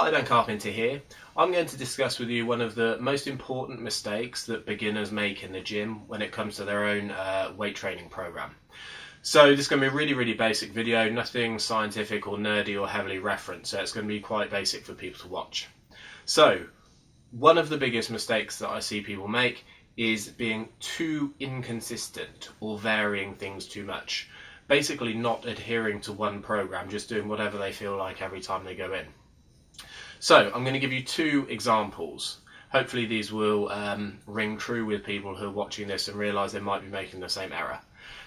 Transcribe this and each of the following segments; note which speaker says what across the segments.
Speaker 1: Hi, Dan Carpenter here. I'm going to discuss with you one of the most important mistakes that beginners make in the gym when it comes to their own weight training program. So this is going to be a really basic video, nothing scientific or nerdy or heavily referenced, so it's going to be quite basic for people to watch. So one of the biggest mistakes that I see people make is being too inconsistent or varying things too much. Basically not adhering to one program, just doing whatever they feel like every time they go in. So I'm going to give you two examples. Hopefully these will ring true with people who are watching this and realise they might be making the same error.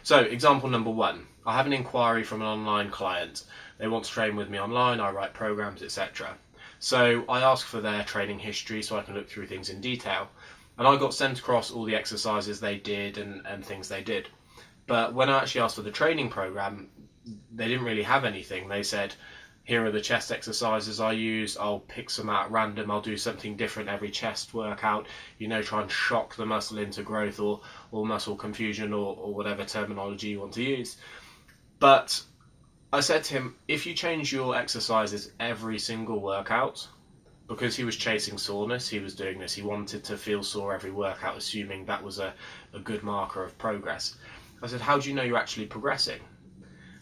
Speaker 1: So example number one, I have an inquiry from an online client. They want to train with me online, I write programs, etc. So I ask for their training history so I can look through things in detail. And I got sent across all the exercises they did and things they did. But when I actually asked for the training program, they didn't really have anything. They said, here are the chest exercises I use, I'll pick some out at random, I'll do something different every chest workout, try and shock the muscle into growth or muscle confusion or whatever terminology you want to use. But I said to him, if you change your exercises every single workout, because he was chasing soreness, he was doing this, he wanted to feel sore every workout, assuming that was a good marker of progress. I said, how do you know you're actually progressing?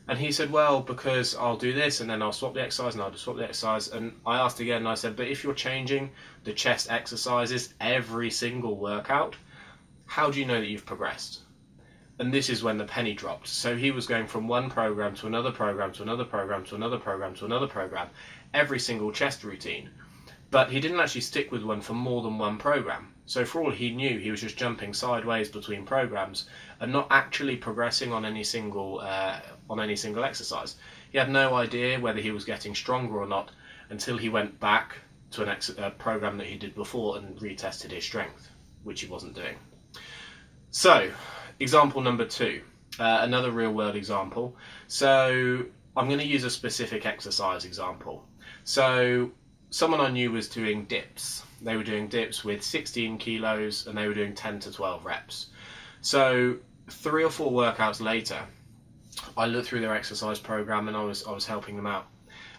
Speaker 1: And he said, well, because I'll do this and then I'll swap the exercise and I'll just swap the exercise. And I asked again and I said, but if you're changing the chest exercises every single workout, how do you know that you've progressed? And this is when the penny dropped. So he was going from one program to another program to another program to another program to another program, every single chest routine. But he didn't actually stick with one for more than one program. So for all he knew, he was just jumping sideways between programs and not actually progressing on any single exercise. He had no idea whether he was getting stronger or not until he went back to a program that he did before and retested his strength, which he wasn't doing. So, example number two, another real world example. So I'm going to use a specific exercise example. So someone I knew was doing dips. They were doing dips with 16 kilos and they were doing 10 to 12 reps. So 3 or 4 workouts later, I looked through their exercise program and I was helping them out.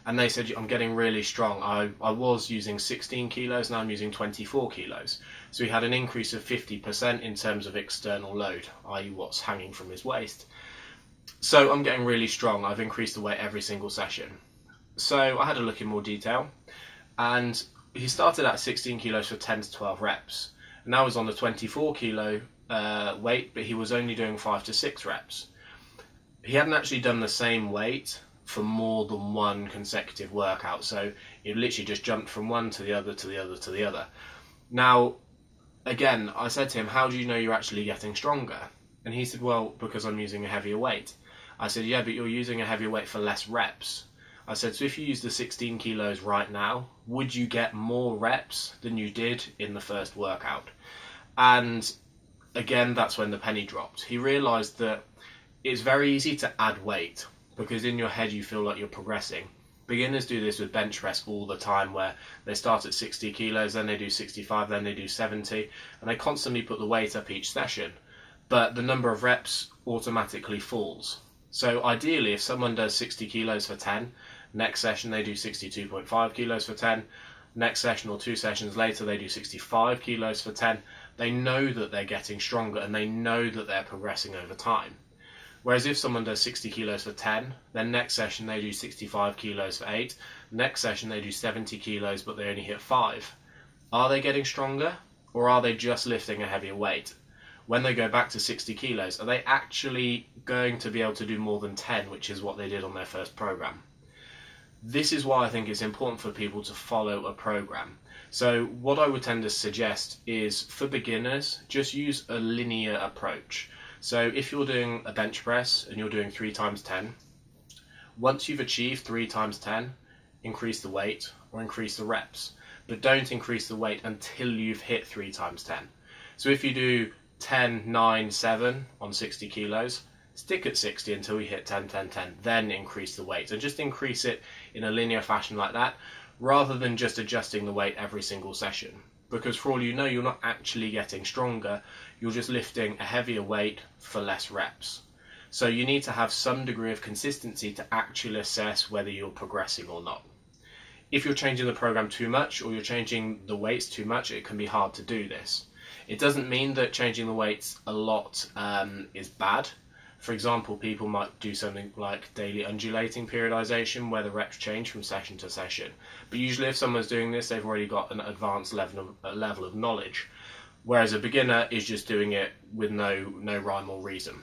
Speaker 1: And they said, I'm getting really strong. I was using 16 kilos, now I'm using 24 kilos. So he had an increase of 50% in terms of external load, i.e. what's hanging from his waist. So I'm getting really strong. I've increased the weight every single session. So I had a look in more detail. And he started at 16 kilos for 10 to 12 reps. And now he's on the 24 kilo weight, but he was only doing 5 to 6 reps. He hadn't actually done the same weight for more than one consecutive workout. So he literally just jumped from one to the other, to the other, to the other. Now, again, I said to him, how do you know you're actually getting stronger? And he said, well, because I'm using a heavier weight. I said, yeah, but you're using a heavier weight for less reps. I said, so if you use the 16 kilos right now, would you get more reps than you did in the first workout? And again, that's when the penny dropped. He realized that it's very easy to add weight because in your head you feel like you're progressing. Beginners do this with bench press all the time, where they start at 60 kilos, then they do 65, then they do 70, and they constantly put the weight up each session, but the number of reps automatically falls. So ideally, if someone does 60 kilos for 10, next session they do 62.5 kilos for 10, next session or 2 sessions later they do 65 kilos for 10, they know that they're getting stronger and they know that they're progressing over time. Whereas if someone does 60 kilos for 10, then next session they do 65 kilos for 8, next session they do 70 kilos but they only hit 5. Are they getting stronger, or are they just lifting a heavier weight? When they go back to 60 kilos, are they actually going to be able to do more than 10, which is what they did on their first program? This is why I think it's important for people to follow a program. So what I would tend to suggest is, for beginners, just use a linear approach. So if you're doing a bench press and you're doing 3 times 10, once you've achieved 3 times 10, increase the weight or increase the reps. But don't increase the weight until you've hit 3 times 10. So if you do 10, 9, 7 on 60 kilos, stick at 60 until you hit 10, 10, 10, then increase the weight. And just increase it in a linear fashion like that, rather than just adjusting the weight every single session. Because for all you know, you're not actually getting stronger, you're just lifting a heavier weight for less reps. So you need to have some degree of consistency to actually assess whether you're progressing or not. If you're changing the program too much or you're changing the weights too much, it can be hard to do this. It doesn't mean that changing the weights a lot is bad. For example, people might do something like daily undulating periodization, where the reps change from session to session. But usually if someone's doing this, they've already got an advanced level of knowledge, whereas a beginner is just doing it with no rhyme or reason.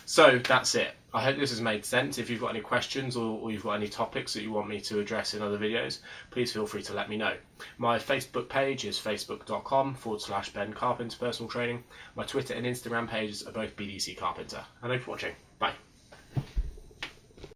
Speaker 1: So that's it. I hope this has made sense. If you've got any questions or you've got any topics that you want me to address in other videos, please feel free to let me know. My Facebook page is facebook.com/Ben Carpenter Personal Training. My Twitter and Instagram pages are both BDC Carpenter. And thanks for watching.